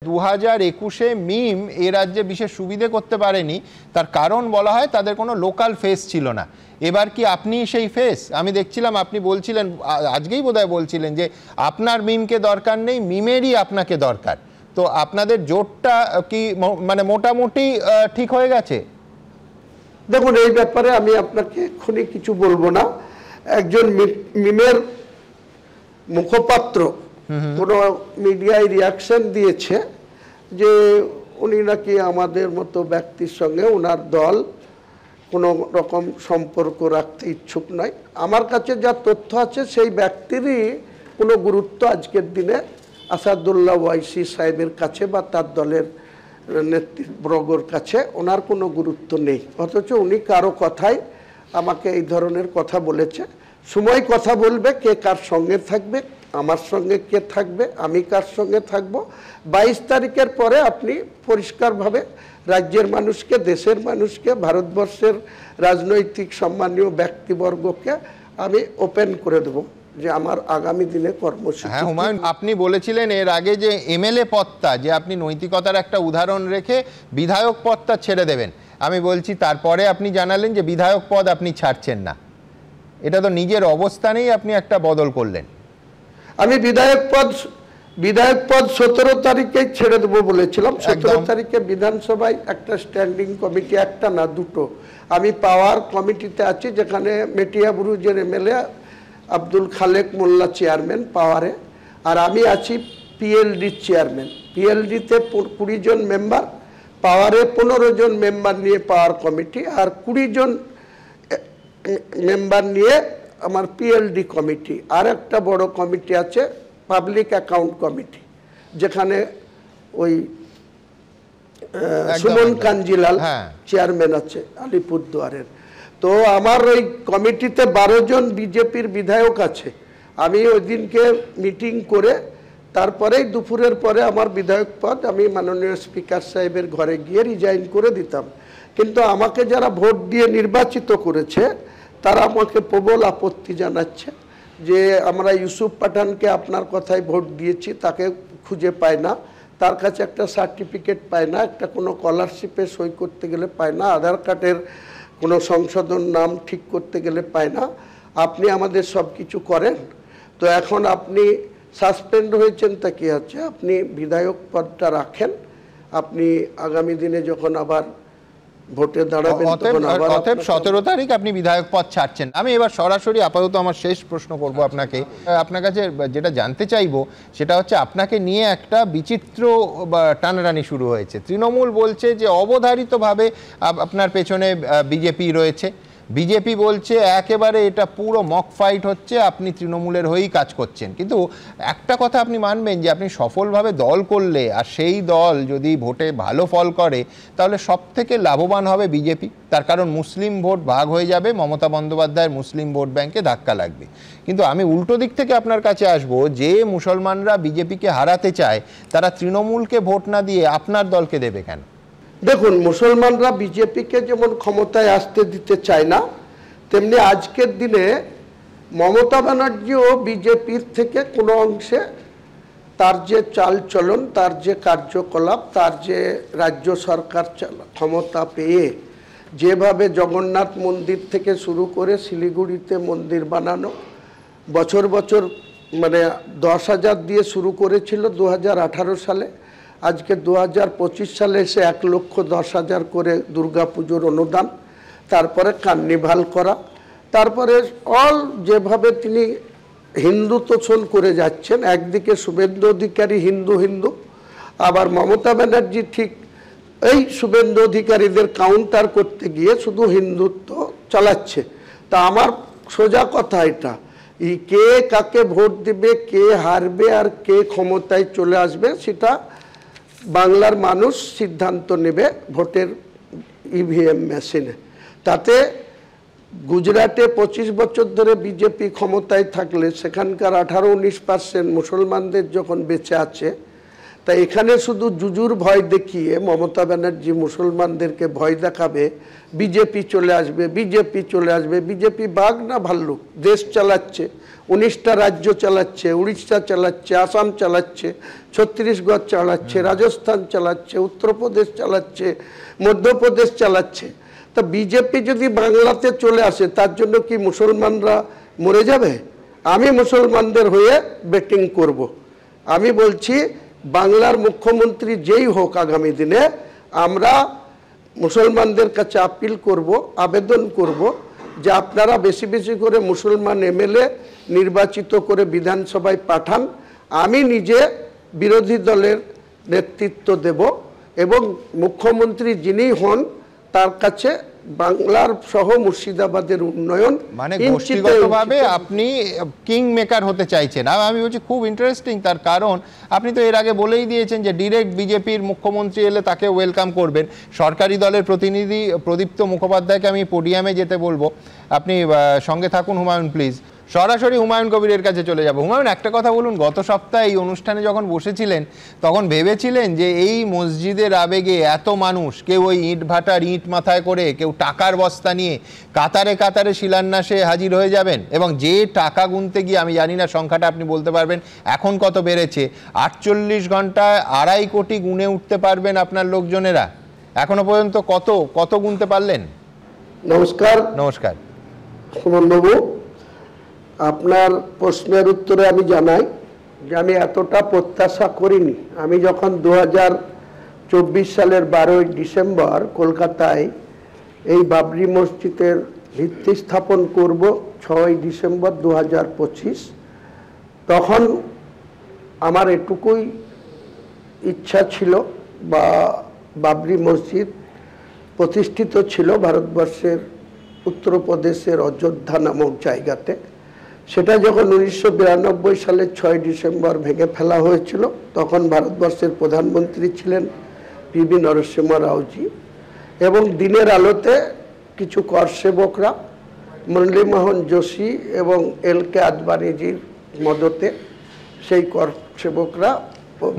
2021-এ মিম এই রাজ্যে বিশেষ সুবিধে করতে পারেনি, তার কারণ বলা হয় তাদের কোনো লোকাল ফেস ছিল না। এবার কি আপনি সেই ফেস? আমি দেখছিলাম আপনি বলছিলেন, আজকেই বোধহয় বলছিলেন যে আপনার মিমকে দরকার নেই, মিমেরই আপনাকে দরকার। তো আপনাদের জোটটা কি মানে মোটামুটি ঠিক হয়ে গেছে? দেখুন, এই ব্যাপারে আমি আপনাকে এক্ষুনি কিছু বলবো না। একজন মিমের মুখপাত্র কোনো মিডিয়ায় রিয়াকশন দিয়েছে যে উনি নাকি আমাদের মতো ব্যক্তির সঙ্গে ওনার দল কোনো রকম সম্পর্ক রাখতে ইচ্ছুক নয়। আমার কাছে যা তথ্য আছে সেই ব্যক্তিরই কোনো গুরুত্ব আজকের দিনে আসাদুল্লাহ ওয়াইসি সাহেবের কাছে বা তার দলের নেতৃবর্গের কাছে ওনার কোনো গুরুত্ব নেই। অথচ উনি কারো কথায় আমাকে এই ধরনের কথা বলেছে। সময় কথা বলবে কে কার সঙ্গে থাকবে, আমার সঙ্গে কে থাকবে, আমি কার সঙ্গে থাকব। 22 তারিখের পরে আপনি পরিষ্কারভাবে রাজ্যের মানুষকে, দেশের মানুষকে, ভারতবর্ষের রাজনৈতিক সম্মানীয় ব্যক্তিবর্গকে আমি ওপেন করে দেব যে আমার আগামী দিনে কর্মসূচি। হ্যাঁ হুমায়ুন, আপনি বলেছিলেন এর আগে যে এমএলএ পদটা, যে আপনি নৈতিকতার একটা উদাহরণ রেখে বিধায়ক পদটা ছেড়ে দেবেন। আমি বলছি তারপরে আপনি জানালেন যে বিধায়ক পদ আপনি ছাড়ছেন না। এটা তো নিজের অবস্থানেই আপনি একটা বদল করলেন। আমি বিধায়ক পদ 17 তারিখেই ছেড়ে দেবো বলেছিলাম। 17 তারিখে বিধানসভায় একটা স্ট্যান্ডিং কমিটি, একটা না দুটো, আমি পাওয়ার কমিটিতে আছি, যেখানে মেটিয়াবুরুজের এমএলএ আব্দুল খালেক মোল্লা চেয়ারম্যান পাওয়ারে, আর আমি আছি পিএলডি চেয়ারম্যান। পিএলডিতে 20 জন মেম্বার, পাওয়ারে 15 জন মেম্বার নিয়ে পাওয়ার কমিটি, আর 20 জন মেম্বার নিয়ে আমার পিএলডি কমিটি। আর একটা বড় কমিটি আছে পাবলিক অ্যাকাউন্ট কমিটি, যেখানে ওই সুমন কাঞ্জিলাল চেয়ারম্যান আছে আলিপুরদুয়ারের। তো আমার ওই কমিটিতে 12 জন বিজেপির বিধায়ক আছে। আমি ওই দিনকে মিটিং করে তারপরেই দুপুরের পরে আমার বিধায়ক পদ আমি মাননীয় স্পিকার সাহেবের ঘরে গিয়ে রিজাইন করে দিতাম। কিন্তু আমাকে যারা ভোট দিয়ে নির্বাচিত করেছে তারা আমাকে প্রবল আপত্তি জানাচ্ছে যে আমরা ইউসুফ পাঠানকে আপনার কথায় ভোট দিয়েছি, তাকে খুঁজে পায় না, তার কাছে একটা সার্টিফিকেট পায় না, একটা কোনো স্কলারশিপে সই করতে গেলে পায় না, আধার কার্ডের কোনো সংশোধন নাম ঠিক করতে গেলে পায় না। আপনি আমাদের সব কিছু করেন, তো এখন আপনি সাসপেন্ড হয়েছেন, তা কি আছে, আপনি বিধায়ক পদটা রাখেন, আপনি আগামী দিনে যখন আবার ভোটে দাঁড়াবেন তখন আবার। অতএব 17 তারিখ আপনি বিধায়ক পদ ছাড়ছেন। আমি এবার সরাসরি আপাতত আমার শেষ প্রশ্ন করব আপনাকে। আপনার কাছে যেটা জানতে চাইবো সেটা হচ্ছে আপনাকে নিয়ে একটা বিচিত্র টানাটানি শুরু হয়েছে। তৃণমূল বলছে যে অবধারিতভাবে আপনার পেছনে বিজেপি রয়েছে, বিজেপি বলছে একেবারে এটা পুরো মক ফাইট হচ্ছে, আপনি তৃণমূলের হয়েই কাজ করছেন। কিন্তু একটা কথা আপনি মানবেন যে আপনি সফলভাবে দল করলে আর সেই দল যদি ভোটে ভালো ফল করে তাহলে সব থেকে লাভবান হবে বিজেপি। তার কারণ মুসলিম ভোট ভাগ হয়ে যাবে, মমতা বন্দ্যোপাধ্যায়ের মুসলিম ভোট ব্যাংকে ধাক্কা লাগবে। কিন্তু আমি উল্টো দিক থেকে আপনার কাছে আসব, যে মুসলমানরা বিজেপিকে হারাতে চায় তারা তৃণমূলকে ভোট না দিয়ে আপনার দলকে দেবে কেন? দেখুন, মুসলমানরা বিজেপিকে যেমন ক্ষমতায় আসতে দিতে চায় না, তেমনি আজকের দিনে মমতা ব্যানার্জিও বিজেপির থেকে কোনো অংশে তার যে চালচলন, তার যে কার্যকলাপ, তার যে রাজ্য সরকার ক্ষমতা পেয়ে যেভাবে জগন্নাথ মন্দির থেকে শুরু করে শিলিগুড়িতে মন্দির বানানো, বছর বছর মানে 10,000 দিয়ে শুরু করেছিল 2018 সালে, আজকে 2025 সালে এসে 1,10,000 করে দুর্গাপুজোর অনুদান, তারপরে কার্নিভাল করা, তারপরে যেভাবে তিনি হিন্দু তোষণ করে যাচ্ছেন। একদিকে শুভেন্দু অধিকারী হিন্দু, আবার মমতা ব্যানার্জি ঠিক এই শুভেন্দু অধিকারীদের কাউন্টার করতে গিয়ে শুধু হিন্দুত্ব চালাচ্ছে। তা আমার সোজা কথা এটা, কে কাকে ভোট দেবে, কে হারবে আর কে ক্ষমতায় চলে আসবে সেটা বাংলার মানুষ সিদ্ধান্ত নেবে ভোটের ইভিএম মেশিনে। তাতে গুজরাটে 25 বছর ধরে বিজেপি ক্ষমতায় থাকলে সেখানকার 18-19% মুসলমানদের যখন বেঁচে আছে, তাই এখানে শুধু জুজুর ভয় দেখিয়ে মমতা ব্যানার্জি মুসলমানদেরকে ভয় দেখাবে, বিজেপি চলে আসবে, বিজেপি চলে আসবে। বিজেপি বাঘ না ভাল্লুক? দেশ চালাচ্ছে, 19টা রাজ্য চালাচ্ছে, উড়িষ্যা চালাচ্ছে, আসাম চালাচ্ছে, ছত্তিশগড় চালাচ্ছে, রাজস্থান চালাচ্ছে, উত্তরপ্রদেশ চালাচ্ছে, মধ্যপ্রদেশ চালাচ্ছে। তা বিজেপি যদি বাংলাতে চলে আসে তার জন্য কি মুসলমানরা মরে যাবে? আমি মুসলমানদের হয়ে বেটিং করব। আমি বলছি বাংলার মুখ্যমন্ত্রী যেই হোক আগামী দিনে, আমরা মুসলমানদের কাছে আপিল করব, আবেদন করব যে আপনারা বেশি বেশি করে মুসলমান এমএলএ নির্বাচিত করে বিধানসভায় পাঠান। আমি নিজে বিরোধী দলের নেতৃত্ব দেব এবং মুখ্যমন্ত্রী যিনি হন তার কাছে বাংলার সহ মুর্শিদাবাদের উন্নয়ন, মানে গোষ্ঠীগতভাবে আপনি কিং মেকার হতে চাইছেন। আমি বলছি খুব ইন্টারেস্টিং, তার কারণ আপনি তো এর আগে বলেই দিয়েছেন যে ডিরেক্ট বিজেপির মুখ্যমন্ত্রী এলে তাকে ওয়েলকাম করবেন। সরকারি দলের প্রতিনিধি প্রদীপ্ত মুখোপাধ্যায়কে আমি পোডিয়ামে যেতে বলবো। আপনি সঙ্গে থাকুন হুমায়ুন প্লিজ। সরাসরি হুমায়ুন কবিরের কাছে চলে যাব। হুমায়ুন, একটা কথা বলুন, গত সপ্তাহে এই অনুষ্ঠানে যখন বসেছিলেন তখন ভেবেছিলেন যে এই মসজিদের আবেগে এত মানুষ, কেউ ওই ইট ভাটার ইট মাথায় করে, কেউ টাকার বস্তা নিয়ে কাতারে কাতারে শিলান্যাসে হাজির হয়ে যাবেন, এবং যে টাকা গুনতে গিয়ে, আমি জানি না সংখ্যাটা আপনি বলতে পারবেন এখন কত বেড়েছে, 48 ঘন্টায় 2.5 কোটি গুনে উঠতে পারবেন আপনার লোকজনেরা? এখনো পর্যন্ত কত গুনতে পারলেন? নমস্কার। নমস্কার সুমনবাবু, আপনার প্রশ্নের উত্তরে আমি জানাই যে আমি এতটা প্রত্যাশা করিনি। আমি যখন 2024 সালের 12ই ডিসেম্বর কলকাতায় এই বাবরি মসজিদের ভিত্তি স্থাপন করব, 6ই ডিসেম্বর 2025, তখন আমার এটুকুই ইচ্ছা ছিল, বা বাবরি মসজিদ প্রতিষ্ঠিত ছিল ভারতবর্ষের উত্তরপ্রদেশের অযোধ্যা নামক জায়গাতে। সেটা যখন 1992 সালের 6 ডিসেম্বর ভেঙে ফেলা হয়েছিল, তখন ভারতবর্ষের প্রধানমন্ত্রী ছিলেন পিবি নরসিংহ রাওজি, এবং দিনের আলোতে কিছু কর সেবকরা, মুরলীমোহন যোশী এবং এল.কে. আদবানিজির মদতে সেই কর সেবকরা,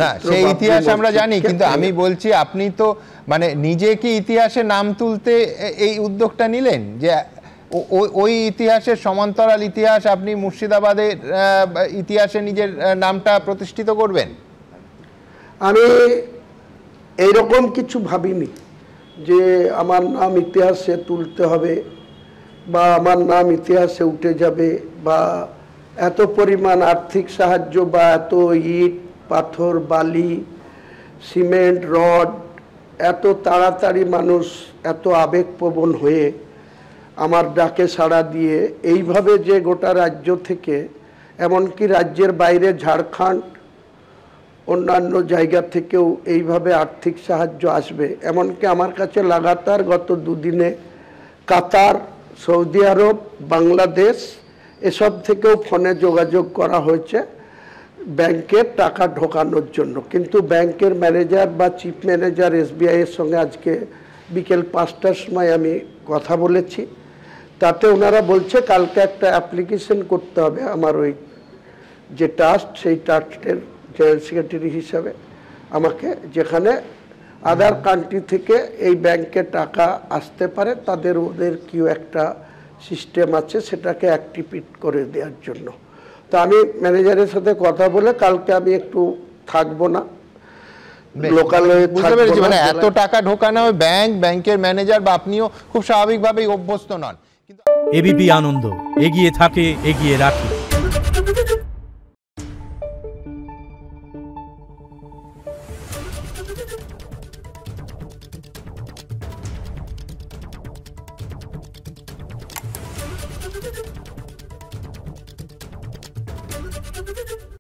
না সেই ইতিহাস আমরা জানি, কিন্তু আমি বলছি আপনি তো মানে নিজে কি ইতিহাসে নাম তুলতে এই উদ্যোগটা নিলেন, যে ওই ইতিহাসের সমান্তরাল ইতিহাস আপনি মুর্শিদাবাদের ইতিহাসে নিজের নামটা প্রতিষ্ঠিত করবেন? আমি এইরকম কিছু ভাবিনি যে আমার নাম ইতিহাসে তুলতে হবে বা আমার নাম ইতিহাসে উঠে যাবে, বা এত পরিমাণ আর্থিক সাহায্য বা এত ইট পাথর বালি সিমেন্ট রড, এত তাড়াতাড়ি মানুষ এত আবেগপ্রবণ হয়ে আমার ডাকে সাড়া দিয়ে এইভাবে যে গোটা রাজ্য থেকে, এমনকি রাজ্যের বাইরে ঝাড়খণ্ড অন্যান্য জায়গা থেকেও এইভাবে আর্থিক সাহায্য আসবে, এমনকি আমার কাছে লাগাতার গত দুদিনে কাতার, সৌদি আরব, বাংলাদেশ এসব থেকেও ফোনে যোগাযোগ করা হয়েছে ব্যাংকের টাকা ঢোকানোর জন্য। কিন্তু ব্যাংকের ম্যানেজার বা চিফ ম্যানেজার এসবিআইয়ের সঙ্গে আজকে বিকেল 5টার সময় আমি কথা বলেছি, তাতে ওনারা বলছে কালকে একটা অ্যাপ্লিকেশন করতে হবে আমার ওই যে ট্রাস্ট, সেই ট্রাস্টের জেনারেল সেক্রেটারি হিসাবে আমাকে, যেখানে আদার কান্ট্রি থেকে এই ব্যাংকে টাকা আসতে পারে, ওদের কিউ একটা সিস্টেম আছে সেটাকে অ্যাক্টিভেট করে দেওয়ার জন্য। তো আমি ম্যানেজারের সাথে কথা বলে কালকে আমি একটু থাকবো না, লোকালে থাকবো। মানে এত টাকা ঢোকানো ব্যাংকের ম্যানেজার বা আপনিও খুব স্বাভাবিকভাবেই অভ্যস্ত নন। এবিপি আনন্দ, এগিয়ে থাকে, এগিয়ে রাখে। Thank you.